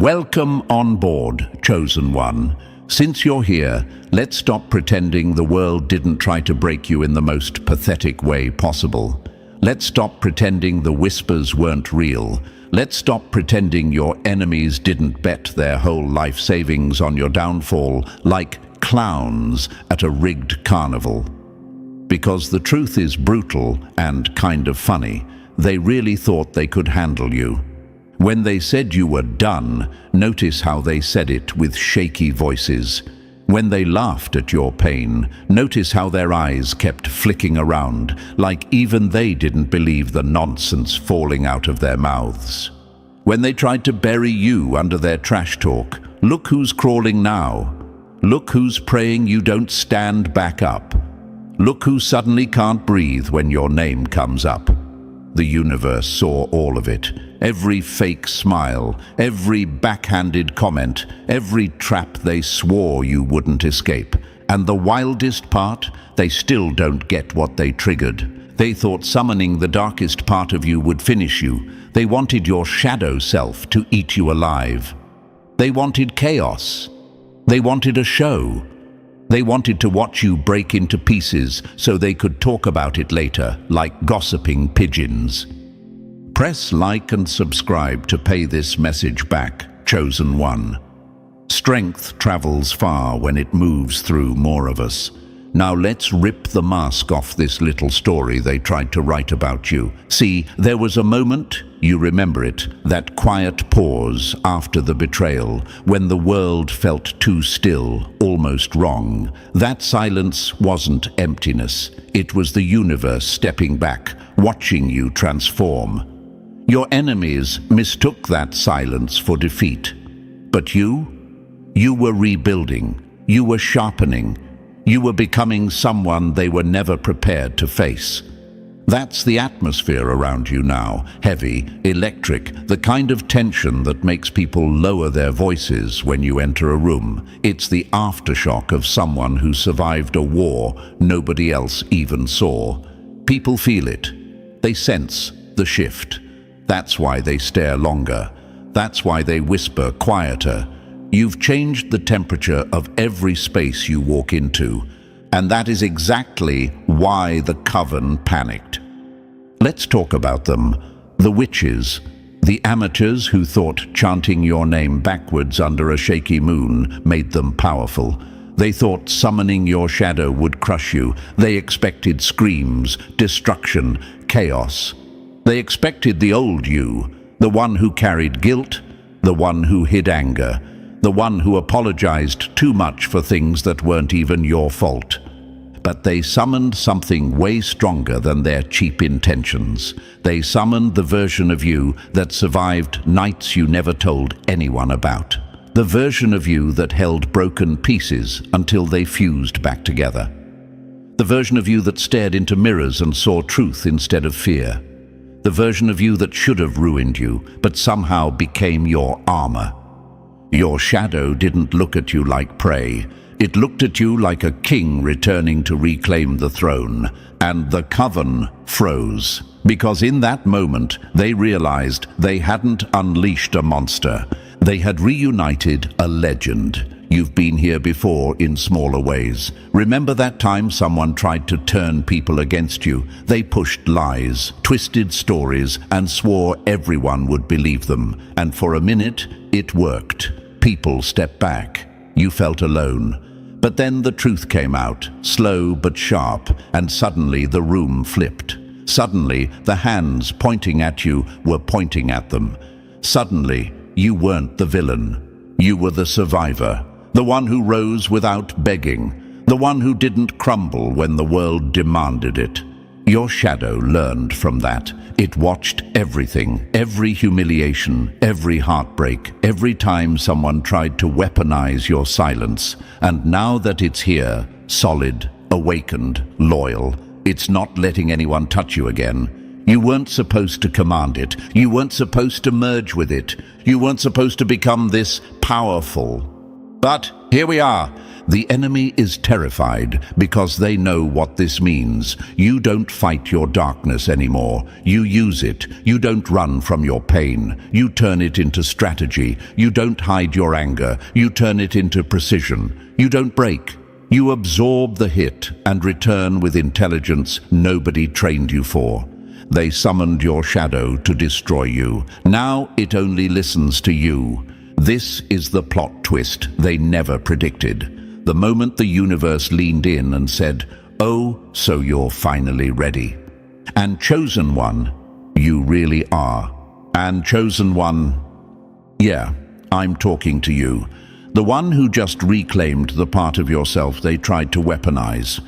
Welcome on board, chosen one. Since you're here, let's stop pretending the world didn't try to break you in the most pathetic way possible. Let's stop pretending the whispers weren't real. Let's stop pretending your enemies didn't bet their whole life savings on your downfall like clowns at a rigged carnival. Because the truth is brutal and kind of funny. They really thought they could handle you. When they said you were done, notice how they said it with shaky voices. When they laughed at your pain, notice how their eyes kept flicking around, like even they didn't believe the nonsense falling out of their mouths. When they tried to bury you under their trash talk, look who's crawling now. Look who's praying you don't stand back up. Look who suddenly can't breathe when your name comes up. The universe saw all of it. Every fake smile, every backhanded comment, every trap they swore you wouldn't escape. And the wildest part, they still don't get what they triggered. They thought summoning the darkest part of you would finish you. They wanted your shadow self to eat you alive. They wanted chaos. They wanted a show. They wanted to watch you break into pieces so they could talk about it later, like gossiping pigeons. Press like and subscribe to pay this message back, chosen one. Strength travels far when it moves through more of us. Now let's rip the mask off this little story they tried to write about you. See, there was a moment, you remember it, that quiet pause after the betrayal, when the world felt too still, almost wrong. That silence wasn't emptiness. It was the universe stepping back, watching you transform. Your enemies mistook that silence for defeat. But you were rebuilding. You were sharpening. You were becoming someone they were never prepared to face. That's the atmosphere around you now, heavy, electric, the kind of tension that makes people lower their voices when you enter a room. It's the aftershock of someone who survived a war nobody else even saw. People feel it. They sense the shift. That's why they stare longer. That's why they whisper quieter. You've changed the temperature of every space you walk into, and that is exactly why the Coven panicked. Let's talk about them. The witches, the amateurs who thought chanting your name backwards under a shaky moon made them powerful. They thought summoning your shadow would crush you. They expected screams, destruction, chaos. They expected the old you, the one who carried guilt, the one who hid anger, the one who apologized too much for things that weren't even your fault. But they summoned something way stronger than their cheap intentions. They summoned the version of you that survived nights you never told anyone about. The version of you that held broken pieces until they fused back together. The version of you that stared into mirrors and saw truth instead of fear. The version of you that should have ruined you, but somehow became your armor. Your shadow didn't look at you like prey. It looked at you like a king returning to reclaim the throne. And the Coven froze. Because in that moment, they realized they hadn't unleashed a monster. They had reunited a legend. You've been here before in smaller ways. Remember that time someone tried to turn people against you? They pushed lies, twisted stories, and swore everyone would believe them. And for a minute, it worked. People stepped back. You felt alone. But then the truth came out, slow but sharp, and suddenly the room flipped. Suddenly, the hands pointing at you were pointing at them. Suddenly, you weren't the villain. You were the survivor. The one who rose without begging. The one who didn't crumble when the world demanded it. Your shadow learned from that. It watched everything, every humiliation, every heartbreak, every time someone tried to weaponize your silence. And now that it's here, solid, awakened, loyal, it's not letting anyone touch you again. You weren't supposed to command it. You weren't supposed to merge with it. You weren't supposed to become this powerful. But here we are. The enemy is terrified because they know what this means. You don't fight your darkness anymore. You use it. You don't run from your pain. You turn it into strategy. You don't hide your anger. You turn it into precision. You don't break. You absorb the hit and return with intelligence nobody trained you for. They summoned your shadow to destroy you. Now it only listens to you. This is the plot twist they never predicted. The moment the universe leaned in and said, "Oh, so you're finally ready." And chosen one, you really are. And chosen one, yeah, I'm talking to you. The one who just reclaimed the part of yourself they tried to weaponize.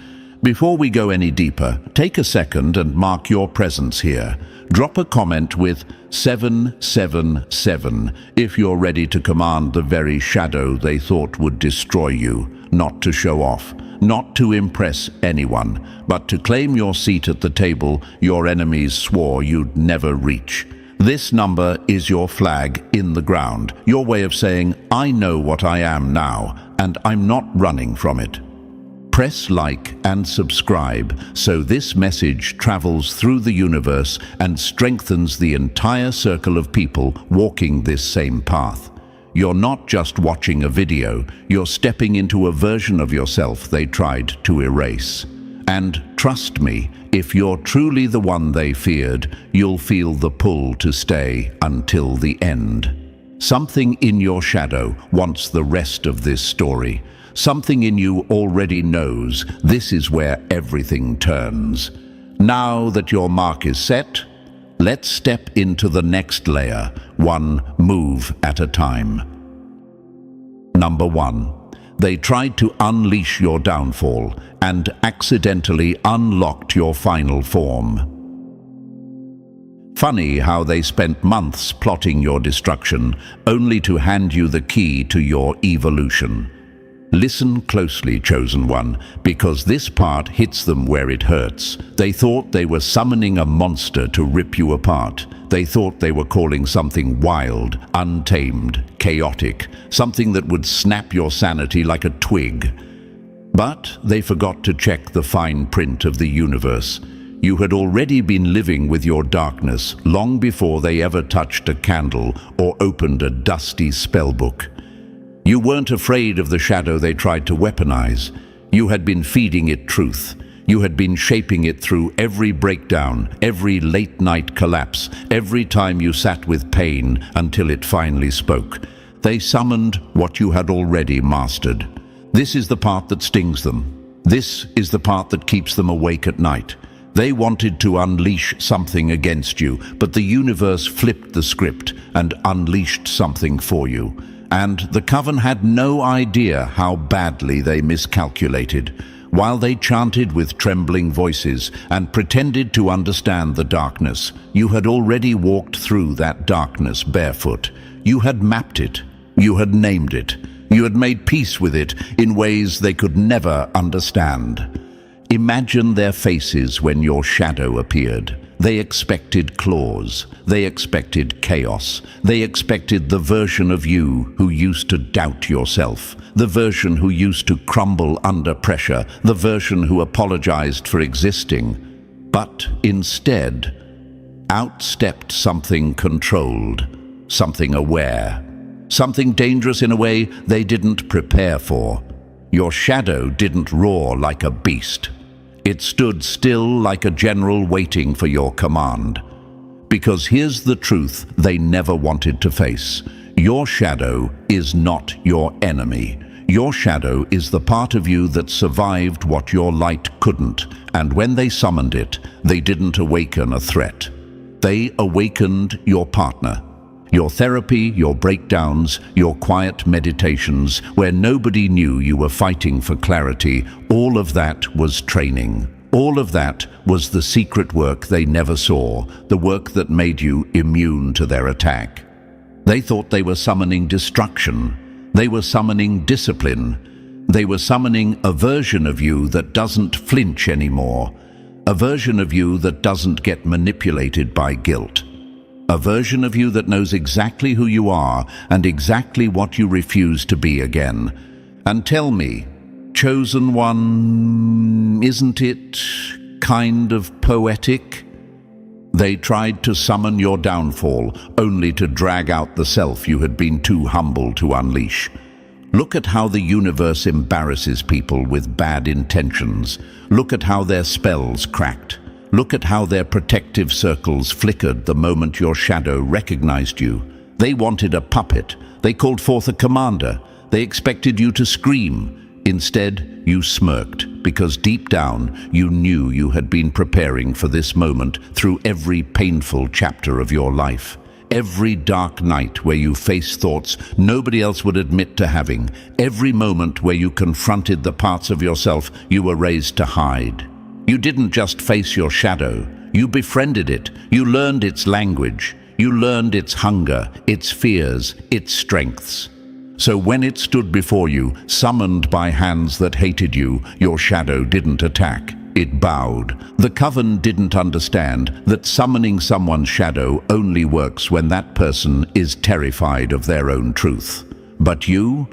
Before we go any deeper, take a second and mark your presence here. Drop a comment with 777 if you're ready to command the very shadow they thought would destroy you, not to show off, not to impress anyone, but to claim your seat at the table your enemies swore you'd never reach. This number is your flag in the ground, your way of saying, I know what I am now, and I'm not running from it. Press like and subscribe so this message travels through the universe and strengthens the entire circle of people walking this same path. You're not just watching a video, you're stepping into a version of yourself they tried to erase. And trust me, if you're truly the one they feared, you'll feel the pull to stay until the end. Something in your shadow wants the rest of this story. Something in you already knows this is where everything turns. Now that your mark is set, let's step into the next layer, one move at a time. Number 1. They tried to unleash your downfall and accidentally unlocked your final form. Funny how they spent months plotting your destruction, only to hand you the key to your evolution. Listen closely, chosen one, because this part hits them where it hurts. They thought they were summoning a monster to rip you apart. They thought they were calling something wild, untamed, chaotic, something that would snap your sanity like a twig. But they forgot to check the fine print of the universe. You had already been living with your darkness long before they ever touched a candle or opened a dusty spellbook. You weren't afraid of the shadow they tried to weaponize. You had been feeding it truth. You had been shaping it through every breakdown, every late-night collapse, every time you sat with pain until it finally spoke. They summoned what you had already mastered. This is the part that stings them. This is the part that keeps them awake at night. They wanted to unleash something against you, but the universe flipped the script and unleashed something for you. And the Coven had no idea how badly they miscalculated. While they chanted with trembling voices and pretended to understand the darkness, you had already walked through that darkness barefoot. You had mapped it. You had named it. You had made peace with it in ways they could never understand. Imagine their faces when your shadow appeared. They expected claws. They expected chaos. They expected the version of you who used to doubt yourself, the version who used to crumble under pressure, the version who apologized for existing. But instead, out stepped something controlled, something aware, something dangerous in a way they didn't prepare for. Your shadow didn't roar like a beast. It stood still like a general waiting for your command. Because here's the truth they never wanted to face. Your shadow is not your enemy. Your shadow is the part of you that survived what your light couldn't, and when they summoned it, they didn't awaken a threat. They awakened your partner. Your therapy, your breakdowns, your quiet meditations, where nobody knew you were fighting for clarity, all of that was training. All of that was the secret work they never saw, the work that made you immune to their attack. They thought they were summoning destruction. They were summoning discipline. They were summoning a version of you that doesn't flinch anymore, a version of you that doesn't get manipulated by guilt. A version of you that knows exactly who you are and exactly what you refuse to be again. And tell me, Chosen one, isn't it kind of poetic? They tried to summon your downfall, only to drag out the self you had been too humble to unleash. Look at how the universe embarrasses people with bad intentions. Look at how their spells cracked. Look at how their protective circles flickered the moment your shadow recognized you. They wanted a puppet. They called forth a commander. They expected you to scream. Instead, you smirked, because deep down you knew you had been preparing for this moment through every painful chapter of your life. Every dark night where you faced thoughts nobody else would admit to having. Every moment where you confronted the parts of yourself you were raised to hide. You didn't just face your shadow. You befriended it. You learned its language. You learned its hunger, its fears, its strengths. So when it stood before you, summoned by hands that hated you, your shadow didn't attack. It bowed. The Coven didn't understand that summoning someone's shadow only works when that person is terrified of their own truth. But you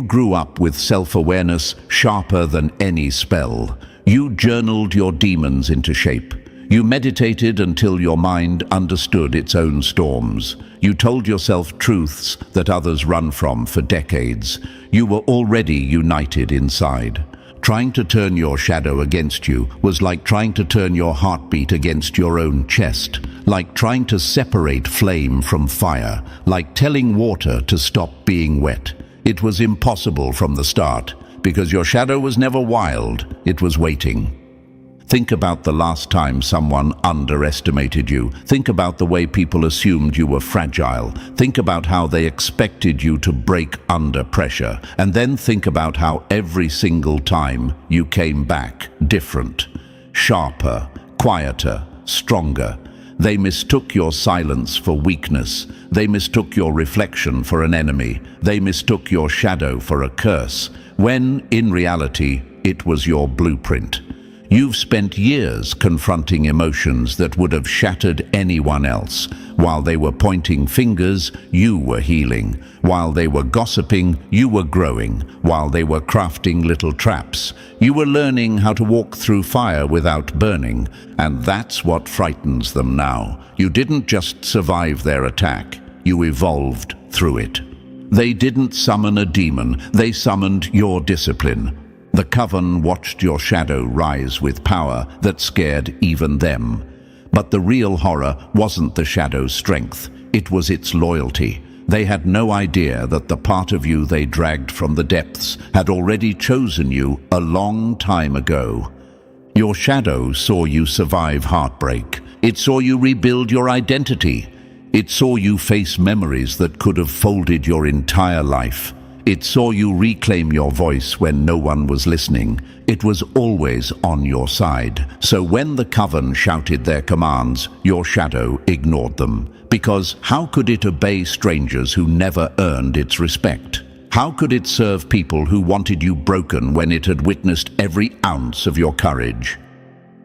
grew up with self-awareness sharper than any spell. You journaled your demons into shape. You meditated until your mind understood its own storms. You told yourself truths that others run from for decades. You were already united inside. Trying to turn your shadow against you was like trying to turn your heartbeat against your own chest, like trying to separate flame from fire, like telling water to stop being wet. It was impossible from the start, because your shadow was never wild, it was waiting. Think about the last time someone underestimated you. Think about the way people assumed you were fragile. Think about how they expected you to break under pressure. And then think about how every single time you came back different, sharper, quieter, stronger. They mistook your silence for weakness. They mistook your reflection for an enemy. They mistook your shadow for a curse, when, in reality, it was your blueprint. You've spent years confronting emotions that would have shattered anyone else. While they were pointing fingers, you were healing. While they were gossiping, you were growing. While they were crafting little traps, you were learning how to walk through fire without burning. And that's what frightens them now. You didn't just survive their attack, you evolved through it. They didn't summon a demon, they summoned your discipline. The Coven watched your shadow rise with power that scared even them. But the real horror wasn't the shadow's strength, it was its loyalty. They had no idea that the part of you they dragged from the depths had already chosen you a long time ago. Your shadow saw you survive heartbreak. It saw you rebuild your identity. It saw you face memories that could have folded your entire life. It saw you reclaim your voice when no one was listening. It was always on your side. So when the Coven shouted their commands, your shadow ignored them. Because how could it obey strangers who never earned its respect? How could it serve people who wanted you broken when it had witnessed every ounce of your courage?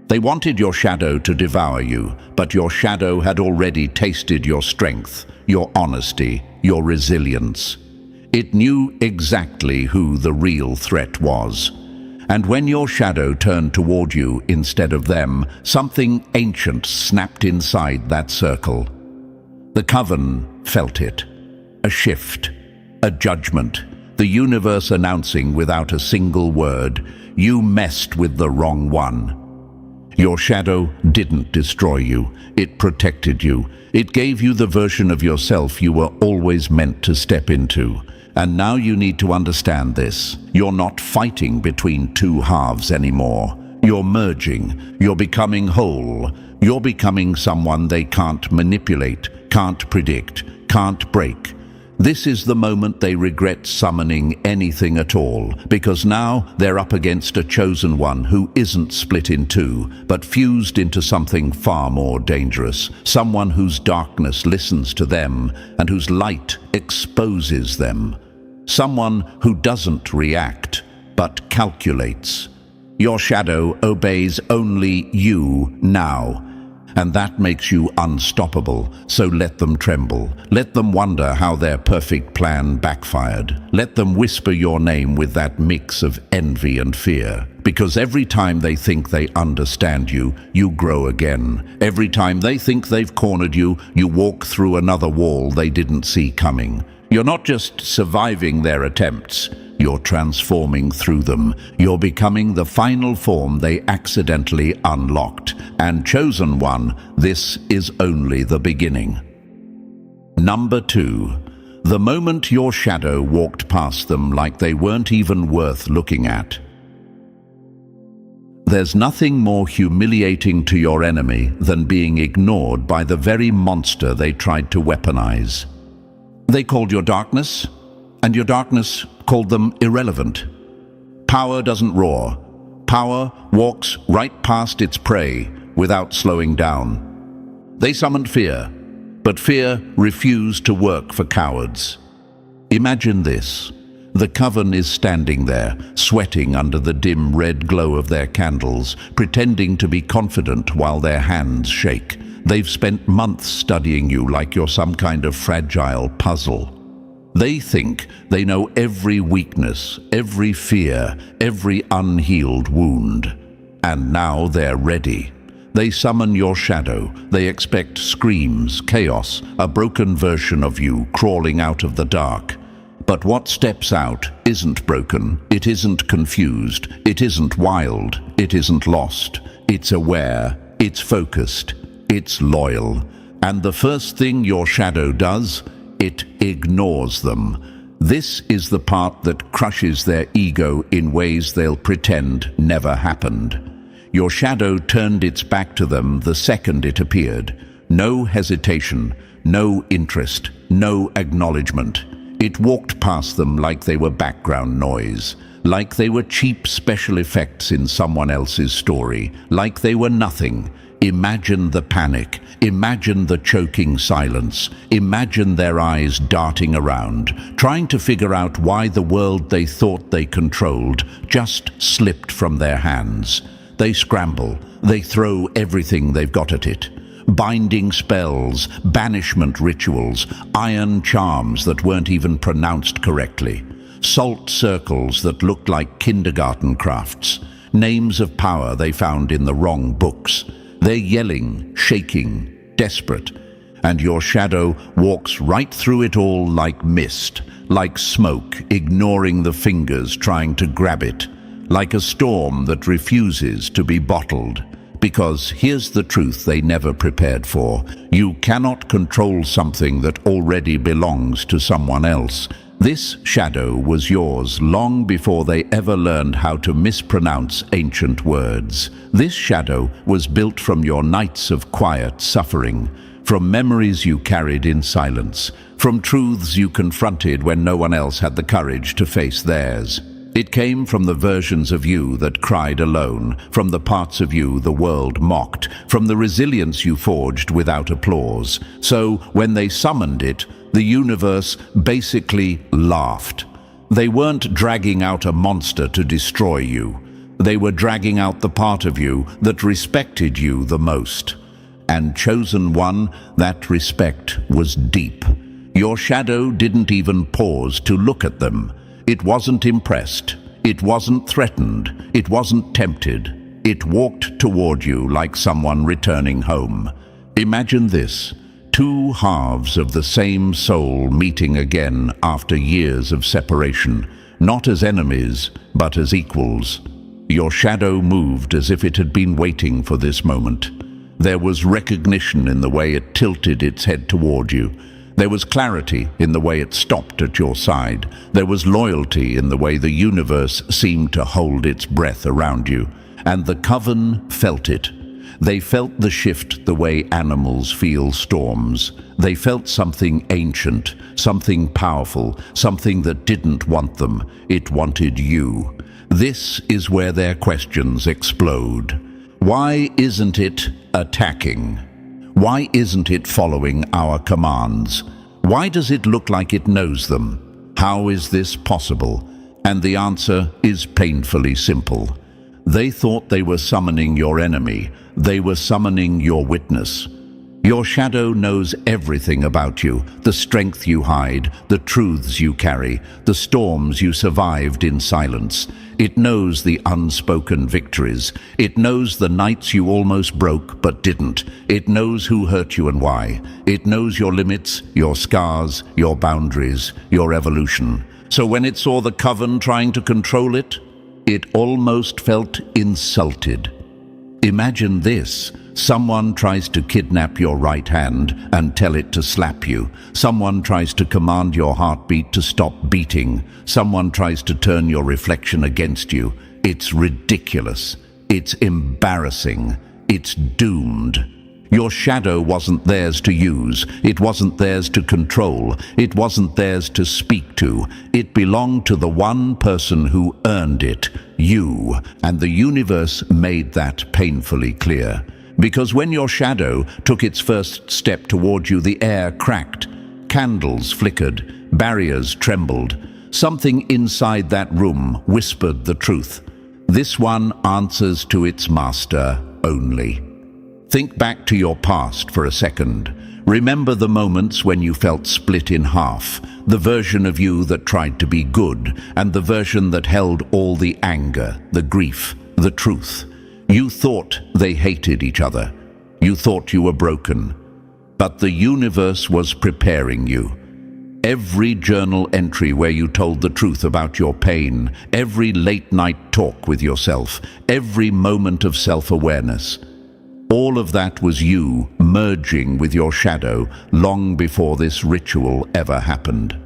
They wanted your shadow to devour you, but your shadow had already tasted your strength, your honesty, your resilience. It knew exactly who the real threat was. And when your shadow turned toward you instead of them, something ancient snapped inside that circle. The Coven felt it. A shift, a judgment, the universe announcing without a single word, you messed with the wrong one. Your shadow didn't destroy you, it protected you. It gave you the version of yourself you were always meant to step into. And now you need to understand this. You're not fighting between two halves anymore. You're merging. You're becoming whole. You're becoming someone they can't manipulate, can't predict, can't break. This is the moment they regret summoning anything at all, because now they're up against a chosen one who isn't split in two, but fused into something far more dangerous. Someone whose darkness listens to them and whose light exposes them. Someone who doesn't react, but calculates. Your shadow obeys only you now. And that makes you unstoppable, so let them tremble. Let them wonder how their perfect plan backfired. Let them whisper your name with that mix of envy and fear. Because every time they think they understand you, you grow again. Every time they think they've cornered you, you walk through another wall they didn't see coming. You're not just surviving their attempts, you're transforming through them. You're becoming the final form they accidentally unlocked. And chosen one, this is only the beginning. Number 2. The moment your shadow walked past them like they weren't even worth looking at. There's nothing more humiliating to your enemy than being ignored by the very monster they tried to weaponize. They called your darkness, and your darkness called them irrelevant. Power doesn't roar. Power walks right past its prey without slowing down. They summoned fear, but fear refused to work for cowards. Imagine this. The Coven is standing there, sweating under the dim red glow of their candles, pretending to be confident while their hands shake. They've spent months studying you like you're some kind of fragile puzzle. They think they know every weakness, every fear, every unhealed wound. And now they're ready. They summon your shadow. They expect screams, chaos, a broken version of you crawling out of the dark. But what steps out isn't broken, it isn't confused, it isn't wild, it isn't lost. It's aware, it's focused, it's loyal. And the first thing your shadow does, it ignores them. This is the part that crushes their ego in ways they'll pretend never happened. Your shadow turned its back to them the second it appeared. No hesitation, no interest, no acknowledgement. It walked past them like they were background noise, like they were cheap special effects in someone else's story, like they were nothing. Imagine the panic, imagine the choking silence, imagine their eyes darting around, trying to figure out why the world they thought they controlled just slipped from their hands. They scramble, they throw everything they've got at it. Binding spells, banishment rituals, iron charms that weren't even pronounced correctly, salt circles that looked like kindergarten crafts, names of power they found in the wrong books. They're yelling, shaking, desperate, and your shadow walks right through it all like mist, like smoke, ignoring the fingers trying to grab it, like a storm that refuses to be bottled. Because here's the truth they never prepared for. You cannot control something that already belongs to someone else. This shadow was yours long before they ever learned how to mispronounce ancient words. This shadow was built from your nights of quiet suffering, from memories you carried in silence, from truths you confronted when no one else had the courage to face theirs. It came from the versions of you that cried alone, from the parts of you the world mocked, from the resilience you forged without applause. So when they summoned it, the universe basically laughed. They weren't dragging out a monster to destroy you. They were dragging out the part of you that respected you the most. And chosen one, that respect was deep. Your shadow didn't even pause to look at them. It wasn't impressed. It wasn't threatened. It wasn't tempted. It walked toward you like someone returning home. Imagine this. Two halves of the same soul meeting again after years of separation, not as enemies, but as equals. Your shadow moved as if it had been waiting for this moment. There was recognition in the way it tilted its head toward you. There was clarity in the way it stopped at your side. There was loyalty in the way the universe seemed to hold its breath around you. And the Coven felt it. They felt the shift the way animals feel storms. They felt something ancient, something powerful, something that didn't want them. It wanted you. This is where their questions explode. Why isn't it attacking? Why isn't it following our commands? Why does it look like it knows them? How is this possible? And the answer is painfully simple. They thought they were summoning your enemy. They were summoning your witness. Your shadow knows everything about you, the strength you hide, the truths you carry, the storms you survived in silence. It knows the unspoken victories. It knows the nights you almost broke but didn't. It knows who hurt you and why. It knows your limits, your scars, your boundaries, your evolution. So when it saw the Coven trying to control it, it almost felt insulted. Imagine this. Someone tries to kidnap your right hand and tell it to slap you. Someone tries to command your heartbeat to stop beating. Someone tries to turn your reflection against you. It's ridiculous. It's embarrassing. It's doomed. Your shadow wasn't theirs to use. It wasn't theirs to control. It wasn't theirs to speak to. It belonged to the one person who earned it, you. And the universe made that painfully clear. Because when your shadow took its first step toward you, the air cracked, candles flickered, barriers trembled. Something inside that room whispered the truth. This one answers to its master only. Think back to your past for a second. Remember the moments when you felt split in half, the version of you that tried to be good, and the version that held all the anger, the grief, the truth. You thought they hated each other. You thought you were broken. But the universe was preparing you. Every journal entry where you told the truth about your pain, every late-night talk with yourself, every moment of self-awareness, all of that was you merging with your shadow long before this ritual ever happened.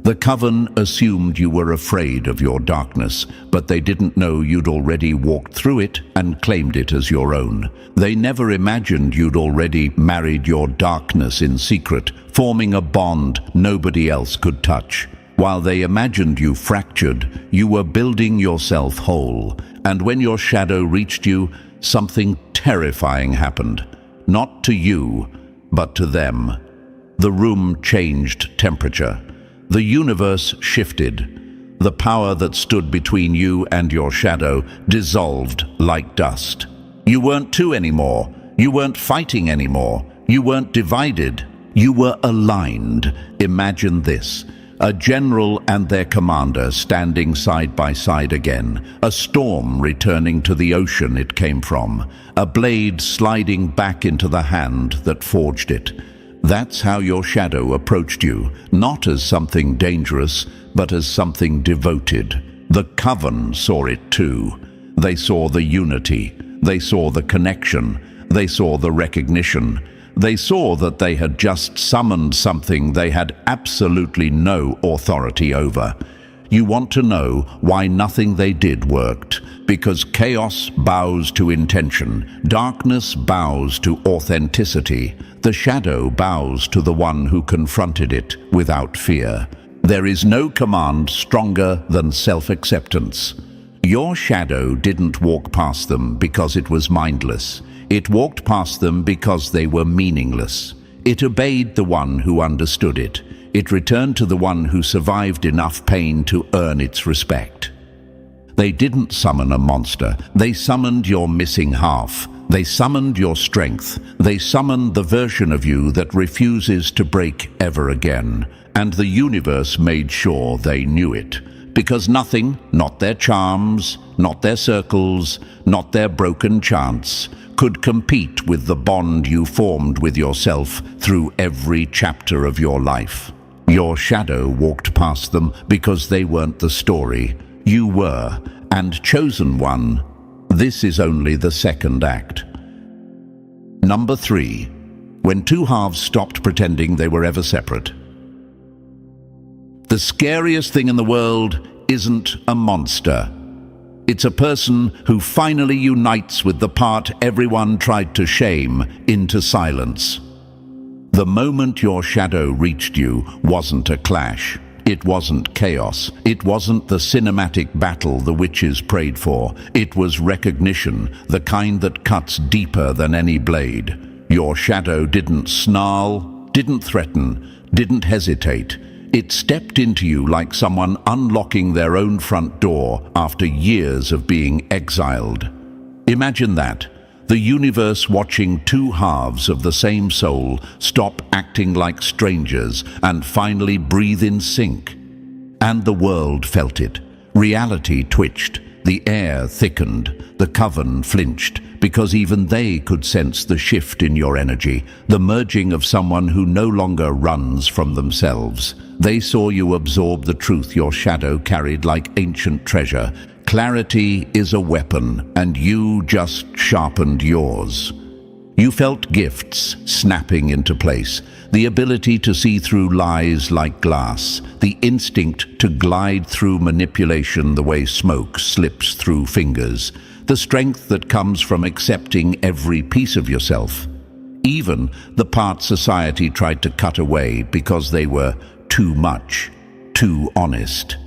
The Coven assumed you were afraid of your darkness, but they didn't know you'd already walked through it and claimed it as your own. They never imagined you'd already married your darkness in secret, forming a bond nobody else could touch. While they imagined you fractured, you were building yourself whole. And when your shadow reached you, something terrifying happened. Not to you, but to them. The room changed temperature. The universe shifted. The power that stood between you and your shadow dissolved like dust. You weren't two anymore. You weren't fighting anymore. You weren't divided. You were aligned. Imagine this. A general and their commander standing side by side again. A storm returning to the ocean it came from. A blade sliding back into the hand that forged it. That's how your shadow approached you, not as something dangerous, but as something devoted. The Coven saw it too. They saw the unity. They saw the connection. They saw the recognition. They saw that they had just summoned something they had absolutely no authority over. You want to know why nothing they did worked? Because chaos bows to intention, darkness bows to authenticity, the shadow bows to the one who confronted it without fear. There is no command stronger than self-acceptance. Your shadow didn't walk past them because it was mindless. It walked past them because they were meaningless. It obeyed the one who understood it. It returned to the one who survived enough pain to earn its respect. They didn't summon a monster. They summoned your missing half. They summoned your strength. They summoned the version of you that refuses to break ever again. And the universe made sure they knew it. Because nothing, not their charms, not their circles, not their broken chants, could compete with the bond you formed with yourself through every chapter of your life. Your shadow walked past them because they weren't the story. You were, and chosen one. This is only the second act. Number 3. When two halves stopped pretending they were ever separate. The scariest thing in the world isn't a monster. It's a person who finally unites with the part everyone tried to shame into silence. The moment your shadow reached you wasn't a clash. It wasn't chaos. It wasn't the cinematic battle the witches prayed for. It was recognition, the kind that cuts deeper than any blade. Your shadow didn't snarl, didn't threaten, didn't hesitate. It stepped into you like someone unlocking their own front door after years of being exiled. Imagine that. The universe watching two halves of the same soul stop acting like strangers and finally breathe in sync. And the world felt it. Reality twitched. The air thickened. The Coven flinched, because even they could sense the shift in your energy, the merging of someone who no longer runs from themselves. They saw you absorb the truth your shadow carried like ancient treasure. Clarity is a weapon, and you just sharpened yours. You felt gifts snapping into place, the ability to see through lies like glass, the instinct to glide through manipulation the way smoke slips through fingers, the strength that comes from accepting every piece of yourself, even the part society tried to cut away because they were too much, too honest,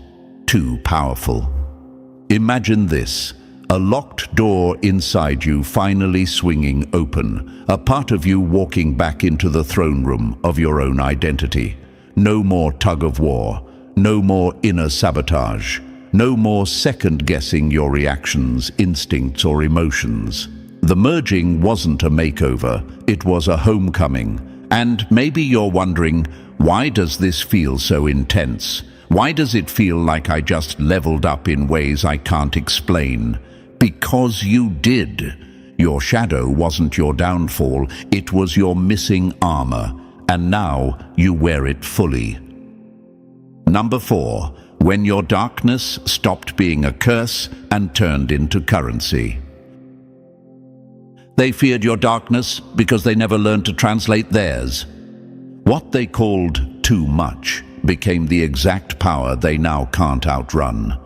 too powerful. Imagine this. A locked door inside you finally swinging open, a part of you walking back into the throne room of your own identity. No more tug-of-war, no more inner sabotage, no more second-guessing your reactions, instincts, or emotions. The merging wasn't a makeover, it was a homecoming. And maybe you're wondering, why does this feel so intense? Why does it feel like I just leveled up in ways I can't explain? Because you did. Your shadow wasn't your downfall, it was your missing armor, and now you wear it fully. Number 4, when your darkness stopped being a curse and turned into currency. They feared your darkness because they never learned to translate theirs. What they called too much became the exact power they now can't outrun.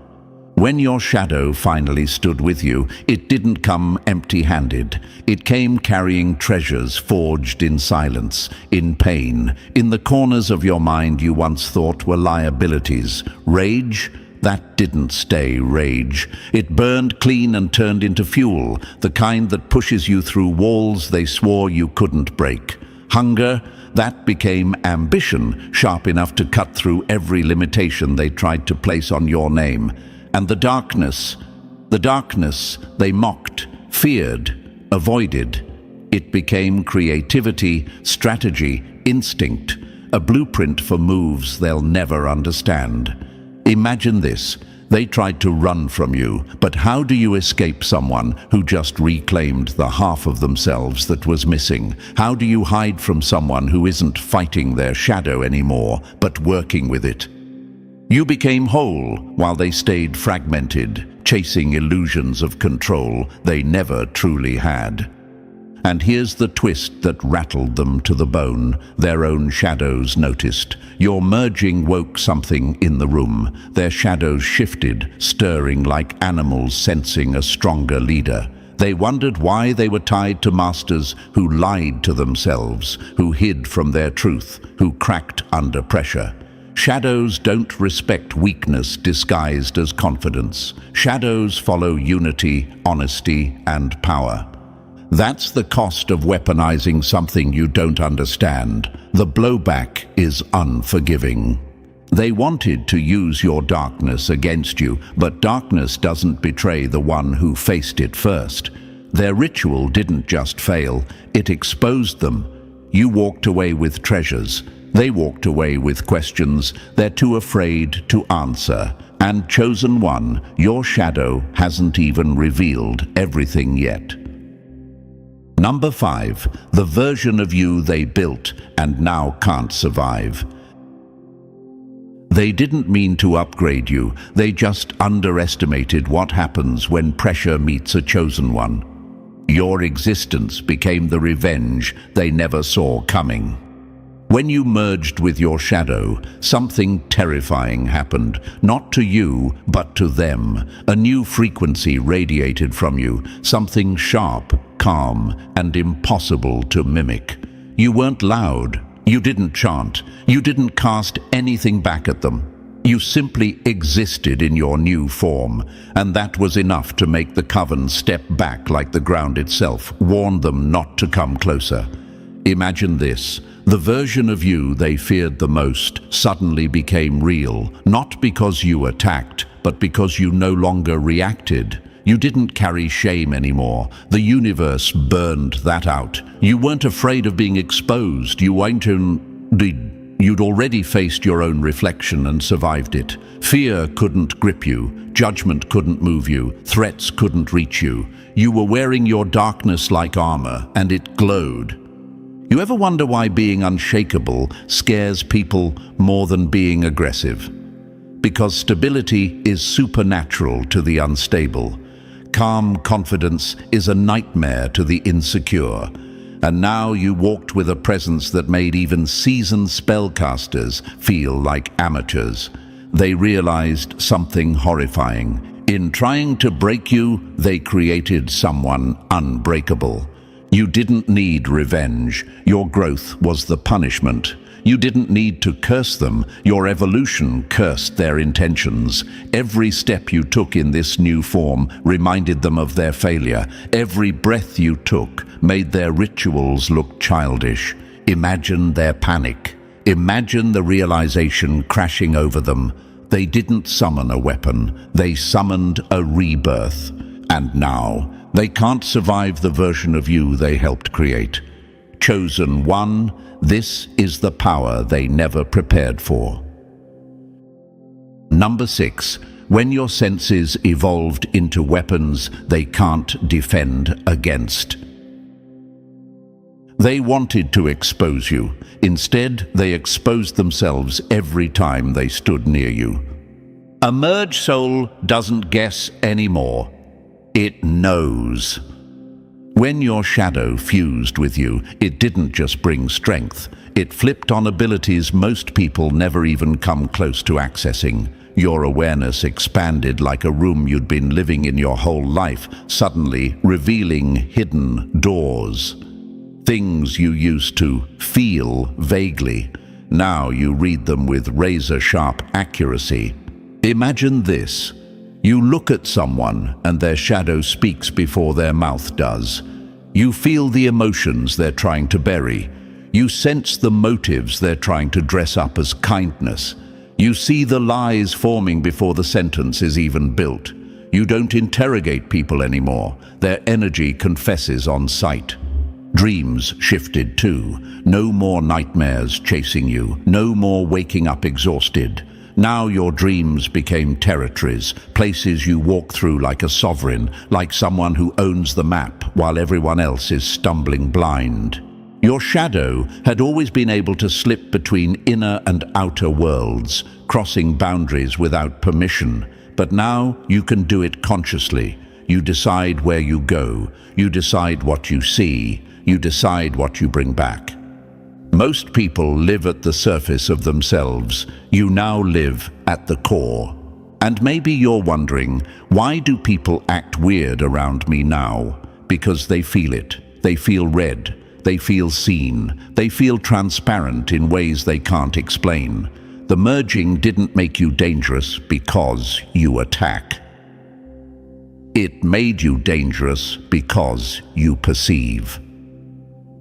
When your shadow finally stood with you, it didn't come empty-handed. It came carrying treasures forged in silence, in pain, in the corners of your mind you once thought were liabilities. Rage? That didn't stay rage. It burned clean and turned into fuel, the kind that pushes you through walls they swore you couldn't break. Hunger? That became ambition, sharp enough to cut through every limitation they tried to place on your name. And the darkness they mocked, feared, avoided. It became creativity, strategy, instinct, a blueprint for moves they'll never understand. Imagine this. They tried to run from you, but how do you escape someone who just reclaimed the half of themselves that was missing? How do you hide from someone who isn't fighting their shadow anymore, but working with it? You became whole while they stayed fragmented, chasing illusions of control they never truly had. And here's the twist that rattled them to the bone. Their own shadows noticed. Your merging woke something in the room. Their shadows shifted, stirring like animals sensing a stronger leader. They wondered why they were tied to masters who lied to themselves, who hid from their truth, who cracked under pressure. Shadows don't respect weakness disguised as confidence. Shadows follow unity, honesty, and power. That's the cost of weaponizing something you don't understand. The blowback is unforgiving. They wanted to use your darkness against you, but darkness doesn't betray the one who faced it first. Their ritual didn't just fail, it exposed them. You walked away with treasures. They walked away with questions they're too afraid to answer. And chosen one, your shadow hasn't even revealed everything yet. Number 5, the version of you they built and now can't survive. They didn't mean to upgrade you, they just underestimated what happens when pressure meets a chosen one. Your existence became the revenge they never saw coming. When you merged with your shadow, something terrifying happened, not to you, but to them. A new frequency radiated from you, something sharp, calm, and impossible to mimic. You weren't loud, you didn't chant, you didn't cast anything back at them. You simply existed in your new form, and that was enough to make the Coven step back like the ground itself, warn them not to come closer. Imagine this. The version of you they feared the most suddenly became real, not because you attacked, but because you no longer reacted. You didn't carry shame anymore. The universe burned that out. You weren't afraid of being exposed. You'd already faced your own reflection and survived it. Fear couldn't grip you. Judgment couldn't move you. Threats couldn't reach you. You were wearing your darkness like armor, and it glowed. You ever wonder why being unshakable scares people more than being aggressive? Because stability is supernatural to the unstable. Calm confidence is a nightmare to the insecure. And now you walked with a presence that made even seasoned spellcasters feel like amateurs. They realized something horrifying. In trying to break you, they created someone unbreakable. You didn't need revenge. Your growth was the punishment. You didn't need to curse them. Your evolution cursed their intentions. Every step you took in this new form reminded them of their failure. Every breath you took made their rituals look childish. Imagine their panic. Imagine the realization crashing over them. They didn't summon a weapon. They summoned a rebirth. And now, they can't survive the version of you they helped create. Chosen one, this is the power they never prepared for. Number 6. When your senses evolved into weapons they can't defend against. They wanted to expose you. Instead, they exposed themselves every time they stood near you. A merged soul doesn't guess anymore. It knows. When your shadow fused with you, it didn't just bring strength. It flipped on abilities most people never even come close to accessing. Your awareness expanded like a room you'd been living in your whole life, suddenly revealing hidden doors. Things you used to feel vaguely. Now you read them with razor-sharp accuracy. Imagine this. You look at someone and their shadow speaks before their mouth does. You feel the emotions they're trying to bury. You sense the motives they're trying to dress up as kindness. You see the lies forming before the sentence is even built. You don't interrogate people anymore. Their energy confesses on sight. Dreams shifted too. No more nightmares chasing you. No more waking up exhausted. Now your dreams became territories, places you walk through like a sovereign, like someone who owns the map while everyone else is stumbling blind. Your shadow had always been able to slip between inner and outer worlds, crossing boundaries without permission. But now you can do it consciously. You decide where you go. You decide what you see. You decide what you bring back. Most people live at the surface of themselves. You now live at the core. And maybe you're wondering, why do people act weird around me now? Because they feel it. They feel read. They feel seen. They feel transparent in ways they can't explain. The merging didn't make you dangerous because you attack. It made you dangerous because you perceive.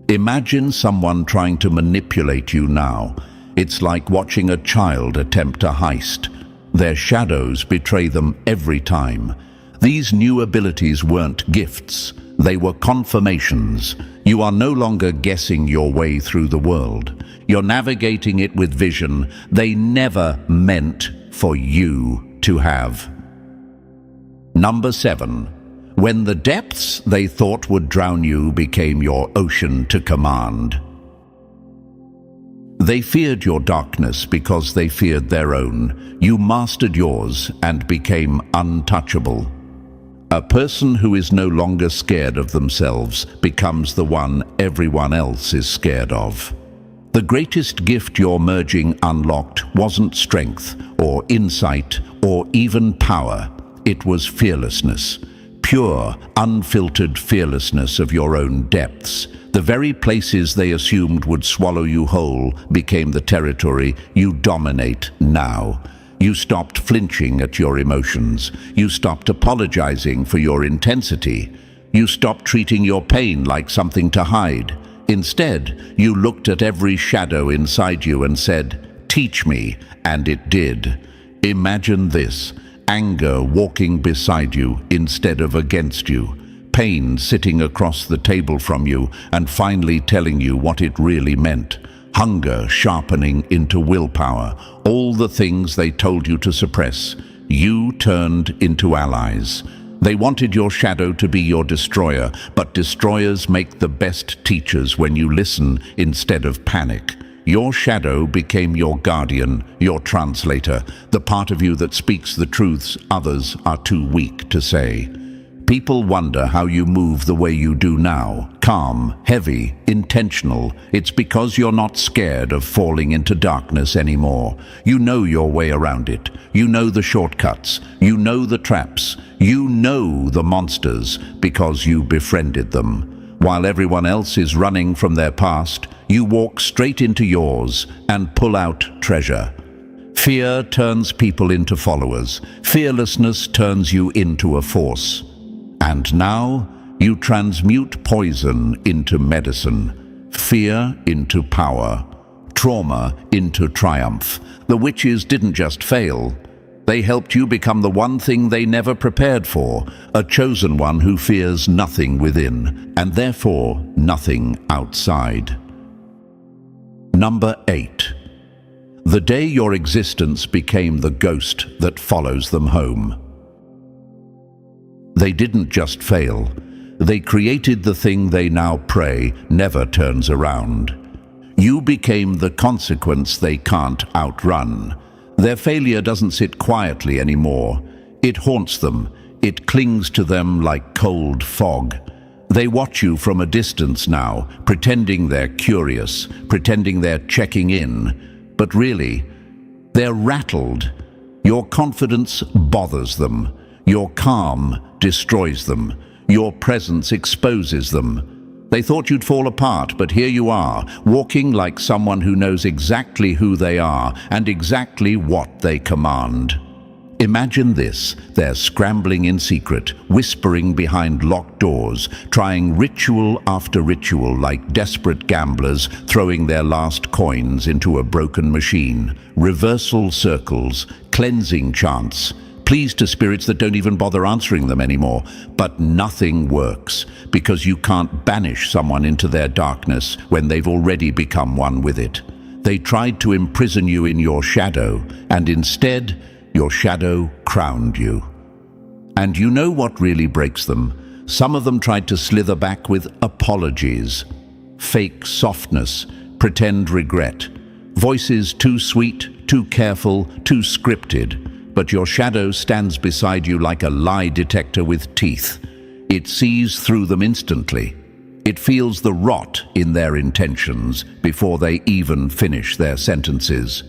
Imagine someone trying to manipulate you now. It's like watching a child attempt a heist. Their shadows betray them every time. These new abilities weren't gifts. They were confirmations. You are no longer guessing your way through the world. You're navigating it with vision they never meant for you to have. Number 7. When the depths they thought would drown you became your ocean to command. They feared your darkness because they feared their own. You mastered yours and became untouchable. A person who is no longer scared of themselves becomes the one everyone else is scared of. The greatest gift your merging unlocked wasn't strength or insight or even power. It was fearlessness. Pure, unfiltered fearlessness of your own depths. The very places they assumed would swallow you whole became the territory you dominate now. You stopped flinching at your emotions. You stopped apologizing for your intensity. You stopped treating your pain like something to hide. Instead, you looked at every shadow inside you and said, "Teach me," and it did. Imagine this: anger walking beside you instead of against you, pain sitting across the table from you and finally telling you what it really meant, hunger sharpening into willpower, all the things they told you to suppress. You turned into allies. They wanted your shadow to be your destroyer, but destroyers make the best teachers when you listen instead of panic. Your shadow became your guardian, your translator, the part of you that speaks the truths others are too weak to say. People wonder how you move the way you do now, calm, heavy, intentional. It's because you're not scared of falling into darkness anymore. You know your way around it. You know the shortcuts. You know the traps. You know the monsters because you befriended them. While everyone else is running from their past, you walk straight into yours and pull out treasure. Fear turns people into followers. Fearlessness turns you into a force. And now you transmute poison into medicine, fear into power, trauma into triumph. The witches didn't just fail. They helped you become the one thing they never prepared for, a chosen one who fears nothing within, and therefore nothing outside. Number 8. The day your existence became the ghost that follows them home. They didn't just fail. They created the thing they now pray never turns around. You became the consequence they can't outrun. Their failure doesn't sit quietly anymore. It haunts them. It clings to them like cold fog. They watch you from a distance now, pretending they're curious, pretending they're checking in. But really, they're rattled. Your confidence bothers them. Your calm destroys them. Your presence exposes them. They thought you'd fall apart, but here you are, walking like someone who knows exactly who they are and exactly what they command. Imagine this: they're scrambling in secret, whispering behind locked doors, trying ritual after ritual like desperate gamblers throwing their last coins into a broken machine. Reversal circles, cleansing chants, pleas to spirits that don't even bother answering them anymore. But nothing works, because you can't banish someone into their darkness when they've already become one with it. They tried to imprison you in your shadow, and instead, your shadow crowned you. And you know what really breaks them? Some of them tried to slither back with apologies, fake softness, pretend regret, voices too sweet, too careful, too scripted. But your shadow stands beside you like a lie detector with teeth. It sees through them instantly. It feels the rot in their intentions before they even finish their sentences.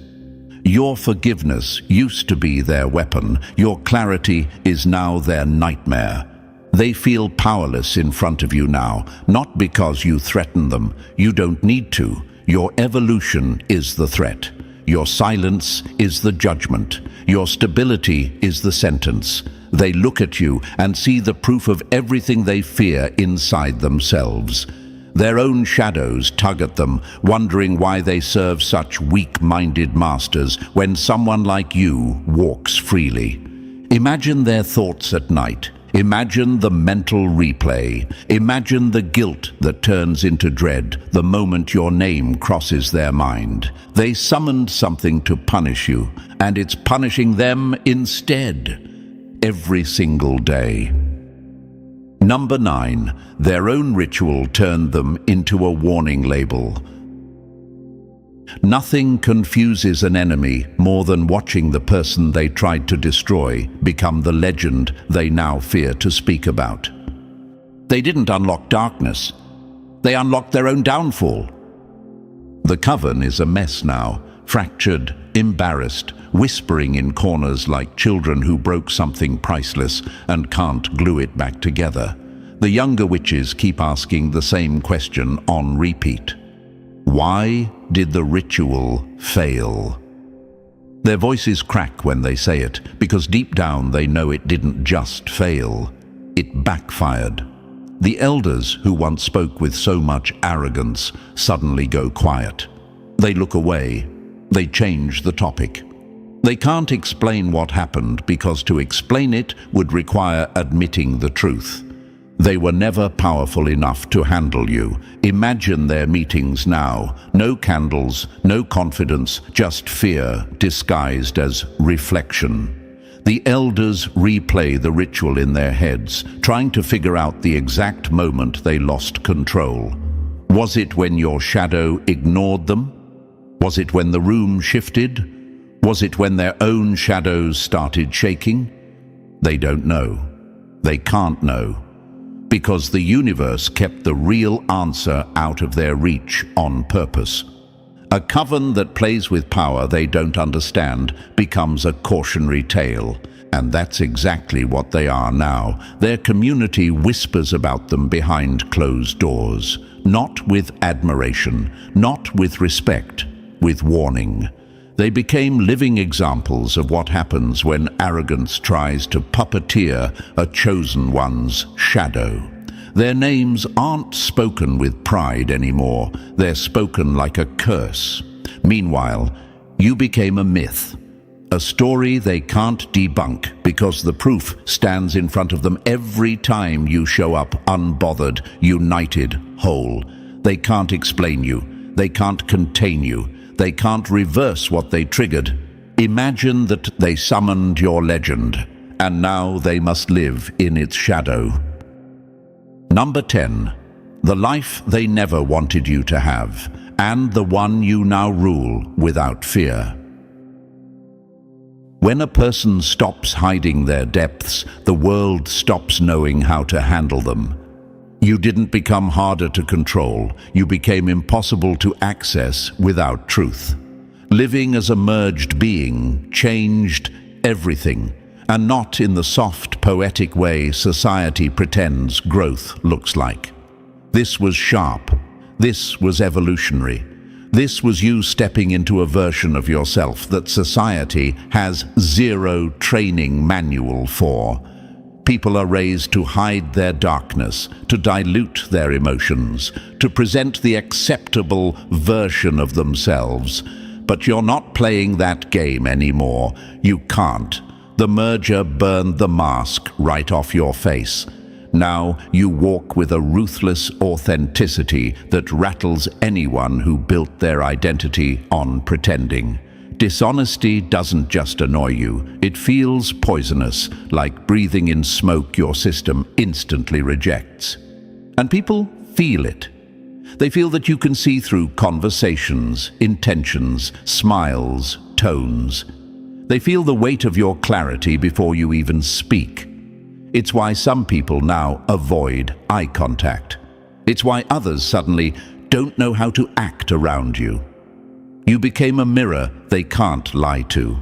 Your forgiveness used to be their weapon. Your clarity is now their nightmare. They feel powerless in front of you now, not because you threaten them. You don't need to. Your evolution is the threat. Your silence is the judgment. Your stability is the sentence. They look at you and see the proof of everything they fear inside themselves. Their own shadows tug at them, wondering why they serve such weak-minded masters when someone like you walks freely. Imagine their thoughts at night. Imagine the mental replay. Imagine the guilt that turns into dread the moment your name crosses their mind. They summoned something to punish you, and it's punishing them instead, every single day. Number 9, their own ritual turned them into a warning label. Nothing confuses an enemy more than watching the person they tried to destroy become the legend they now fear to speak about. They didn't unlock darkness. They unlocked their own downfall. The Coven is a mess now, fractured, embarrassed, whispering in corners like children who broke something priceless and can't glue it back together. The younger witches keep asking the same question on repeat. Why did the ritual fail? Their voices crack when they say it, because deep down they know it didn't just fail. It backfired. The elders who once spoke with so much arrogance suddenly go quiet. They look away. They change the topic. They can't explain what happened because to explain it would require admitting the truth. They were never powerful enough to handle you. Imagine their meetings now. No candles, no confidence, just fear disguised as reflection. The elders replay the ritual in their heads, trying to figure out the exact moment they lost control. Was it when your shadow ignored them? Was it when the room shifted? Was it when their own shadows started shaking? They don't know. They can't know. Because the universe kept the real answer out of their reach on purpose. A coven that plays with power they don't understand becomes a cautionary tale. And that's exactly what they are now. Their community whispers about them behind closed doors. Not with admiration, not with respect, with warning. They became living examples of what happens when arrogance tries to puppeteer a chosen one's shadow. Their names aren't spoken with pride anymore. They're spoken like a curse. Meanwhile, you became a myth, a story they can't debunk because the proof stands in front of them every time you show up unbothered, united, whole. They can't explain you. They can't contain you. They can't reverse what they triggered. Imagine that they summoned your legend, and now they must live in its shadow. Number 10. The life they never wanted you to have, and the one you now rule without fear. When a person stops hiding their depths, the world stops knowing how to handle them. You didn't become harder to control. You became impossible to access without truth. Living as a merged being changed everything, and not in the soft, poetic way society pretends growth looks like. This was sharp. This was evolutionary. This was you stepping into a version of yourself that society has zero training manual for. People are raised to hide their darkness, to dilute their emotions, to present the acceptable version of themselves. But you're not playing that game anymore. You can't. The merger burned the mask right off your face. Now you walk with a ruthless authenticity that rattles anyone who built their identity on pretending. Dishonesty doesn't just annoy you, it feels poisonous, like breathing in smoke your system instantly rejects. And people feel it. They feel that you can see through conversations, intentions, smiles, tones. They feel the weight of your clarity before you even speak. It's why some people now avoid eye contact. It's why others suddenly don't know how to act around you. You became a mirror they can't lie to.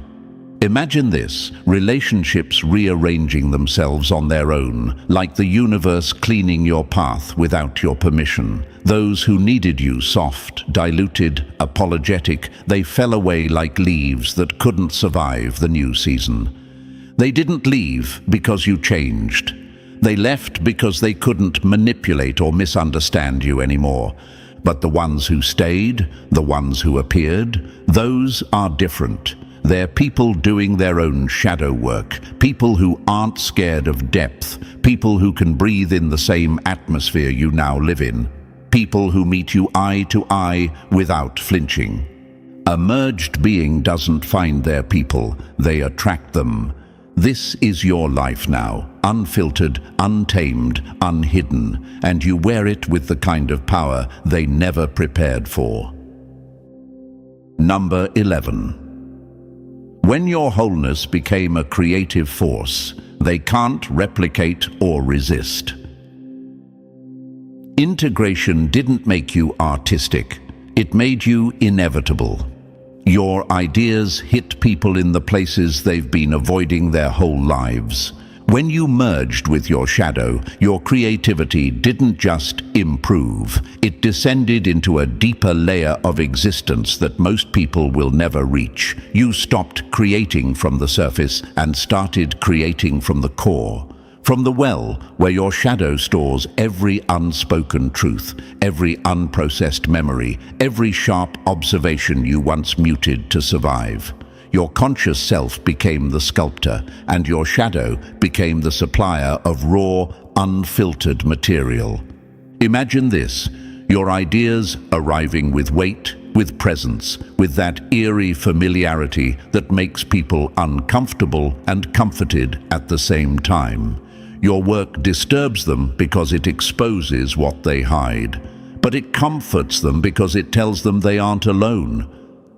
Imagine this, relationships rearranging themselves on their own, like the universe cleaning your path without your permission. Those who needed you soft, diluted, apologetic, they fell away like leaves that couldn't survive the new season. They didn't leave because you changed. They left because they couldn't manipulate or misunderstand you anymore. But the ones who stayed, the ones who appeared, those are different. They're people doing their own shadow work, people who aren't scared of depth, people who can breathe in the same atmosphere you now live in, people who meet you eye to eye without flinching. A merged being doesn't find their people, they attract them. This is your life now, unfiltered, untamed, unhidden, and you wear it with the kind of power they never prepared for. Number 11. When your wholeness became a creative force, they can't replicate or resist. Integration didn't make you artistic, it made you inevitable. Your ideas hit people in the places they've been avoiding their whole lives. When you merged with your shadow, your creativity didn't just improve, it descended into a deeper layer of existence that most people will never reach. You stopped creating from the surface and started creating from the core, From the well where your shadow stores every unspoken truth, every unprocessed memory, every sharp observation you once muted to survive. Your conscious self became the sculptor, and your shadow became the supplier of raw, unfiltered material. Imagine this, your ideas arriving with weight, with presence, with that eerie familiarity that makes people uncomfortable and comforted at the same time. Your work disturbs them because it exposes what they hide, but it comforts them because it tells them they aren't alone.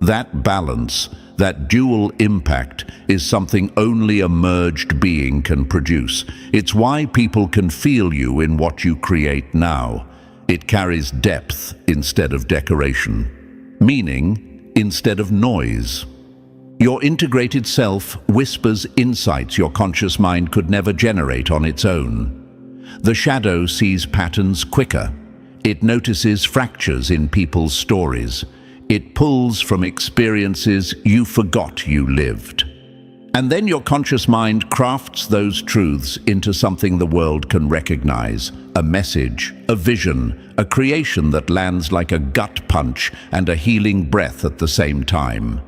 That balance, that dual impact, is something only a merged being can produce. It's why people can feel you in what you create now. It carries depth instead of decoration, meaning instead of noise. Your integrated self whispers insights your conscious mind could never generate on its own. The shadow sees patterns quicker. It notices fractures in people's stories. It pulls from experiences you forgot you lived. And then your conscious mind crafts those truths into something the world can recognize, a message, a vision, a creation that lands like a gut punch and a healing breath at the same time.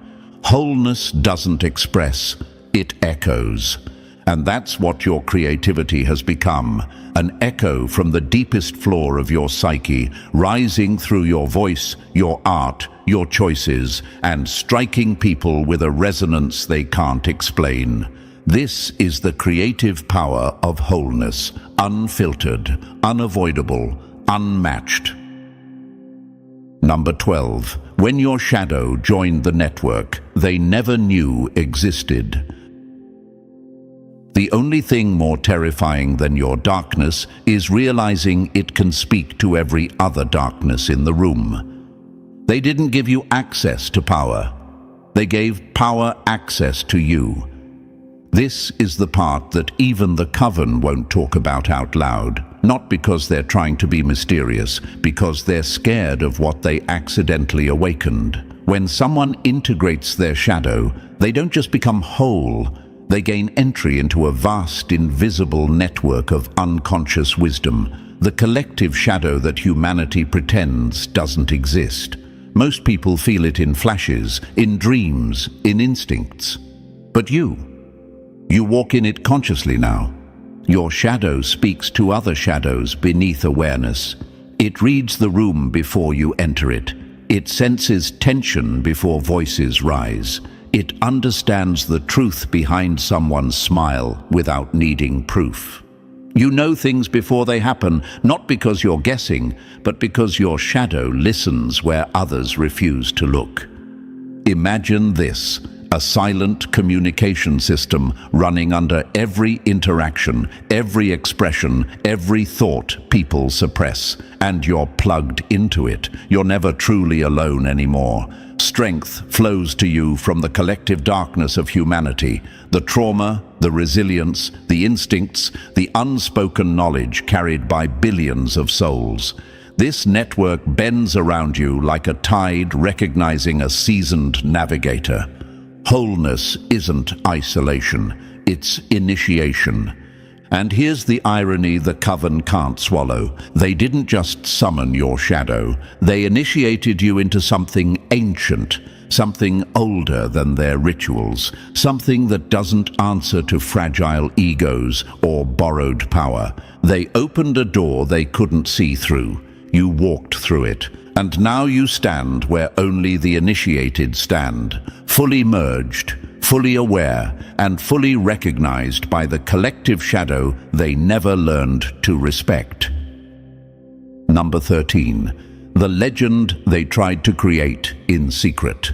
Wholeness doesn't express, it echoes. And that's what your creativity has become, an echo from the deepest floor of your psyche, rising through your voice, your art, your choices, and striking people with a resonance they can't explain. This is the creative power of wholeness, unfiltered, unavoidable, unmatched. Number 12. When your shadow joined the network they never knew existed. The only thing more terrifying than your darkness is realizing it can speak to every other darkness in the room. They didn't give you access to power. They gave power access to you. This is the part that even the Coven won't talk about out loud, not because they're trying to be mysterious, because they're scared of what they accidentally awakened. When someone integrates their shadow, they don't just become whole, they gain entry into a vast, invisible network of unconscious wisdom, the collective shadow that humanity pretends doesn't exist. Most people feel it in flashes, in dreams, in instincts. But you walk in it consciously now. Your shadow speaks to other shadows beneath awareness. It reads the room before you enter it. It senses tension before voices rise. It understands the truth behind someone's smile without needing proof. You know things before they happen, not because you're guessing, but because your shadow listens where others refuse to look. Imagine this, a silent communication system running under every interaction, every expression, every thought people suppress, and you're plugged into it. You're never truly alone anymore. Strength flows to you from the collective darkness of humanity, the trauma, the resilience, the instincts, the unspoken knowledge carried by billions of souls. This network bends around you like a tide recognizing a seasoned navigator. Wholeness isn't isolation, it's initiation. And here's the irony the Coven can't swallow. They didn't just summon your shadow, they initiated you into something ancient, something older than their rituals, something that doesn't answer to fragile egos or borrowed power. They opened a door they couldn't see through. You walked through it, and now you stand where only the initiated stand, fully merged, fully aware, and fully recognized by the collective shadow they never learned to respect. Number 13. The legend they tried to create in secret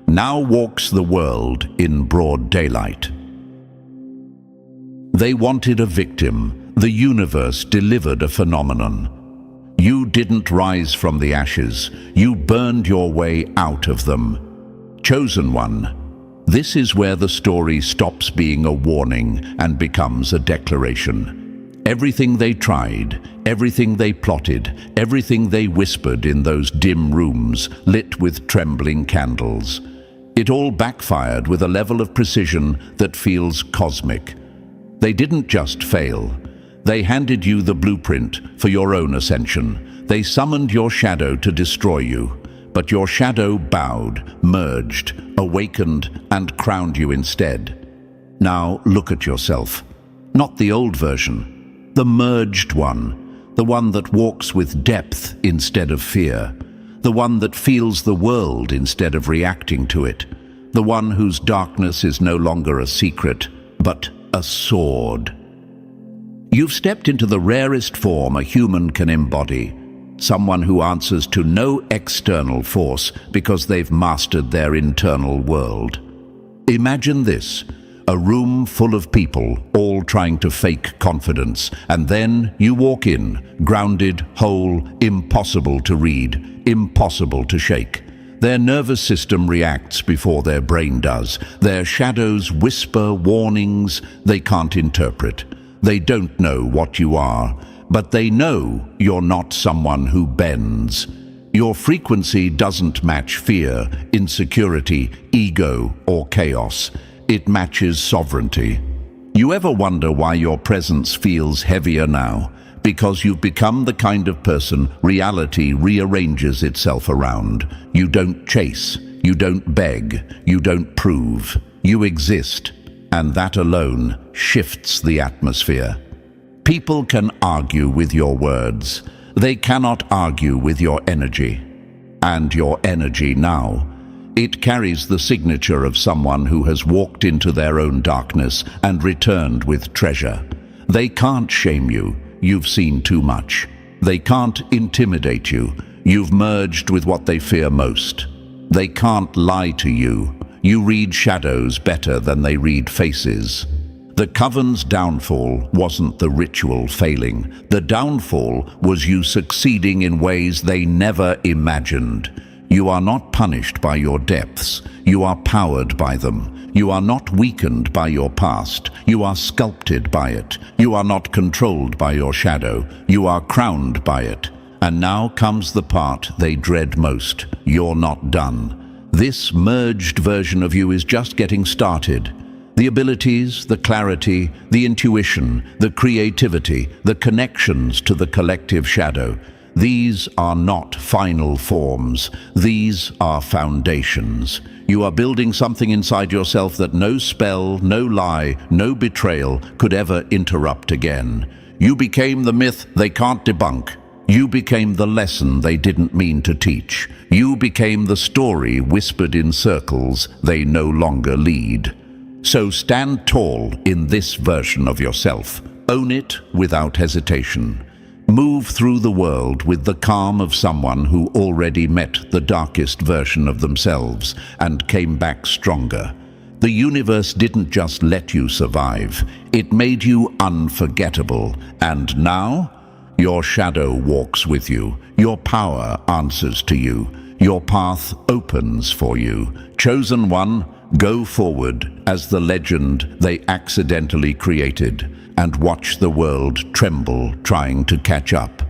now walks the world in broad daylight. They wanted a victim. The universe delivered a phenomenon. You didn't rise from the ashes. You burned your way out of them. Chosen one. This is where the story stops being a warning and becomes a declaration. Everything they tried, everything they plotted, everything they whispered in those dim rooms lit with trembling candles. It all backfired with a level of precision that feels cosmic. They didn't just fail, They handed you the blueprint for your own ascension. They summoned your shadow to destroy you. But your shadow bowed, merged, awakened, and crowned you instead. Now look at yourself. Not the old version, the merged one, the one that walks with depth instead of fear, the one that feels the world instead of reacting to it, the one whose darkness is no longer a secret, but a sword. You've stepped into the rarest form a human can embody, someone who answers to no external force because they've mastered their internal world. Imagine this, a room full of people, all trying to fake confidence, and then you walk in, grounded, whole, impossible to read, impossible to shake. Their nervous system reacts before their brain does. Their shadows whisper warnings they can't interpret. They don't know what you are, but they know you're not someone who bends. Your frequency doesn't match fear, insecurity, ego, or chaos. It matches sovereignty. You ever wonder why your presence feels heavier now? Because you've become the kind of person reality rearranges itself around. You don't chase, you don't beg, you don't prove. You exist, and that alone shifts the atmosphere. People can argue with your words. They cannot argue with your energy. And your energy now, it carries the signature of someone who has walked into their own darkness and returned with treasure. They can't shame you. You've seen too much. They can't intimidate you. You've merged with what they fear most. They can't lie to you. You read shadows better than they read faces. The Coven's downfall wasn't the ritual failing. The downfall was you succeeding in ways they never imagined. You are not punished by your depths. You are powered by them. You are not weakened by your past. You are sculpted by it. You are not controlled by your shadow. You are crowned by it. And now comes the part they dread most. You're not done. This merged version of you is just getting started. The abilities, the clarity, the intuition, the creativity, the connections to the collective shadow. These are not final forms. These are foundations. You are building something inside yourself that no spell, no lie, no betrayal could ever interrupt again. You became the myth they can't debunk. You became the lesson they didn't mean to teach. You became the story whispered in circles they no longer lead. So stand tall in this version of yourself. Own it without hesitation. Move through the world with the calm of someone who already met the darkest version of themselves and came back stronger. The universe didn't just let you survive, it made you unforgettable. And now, your shadow walks with you. Your power answers to you. Your path opens for you. Chosen one, go forward as the legend they accidentally created and watch the world tremble trying to catch up.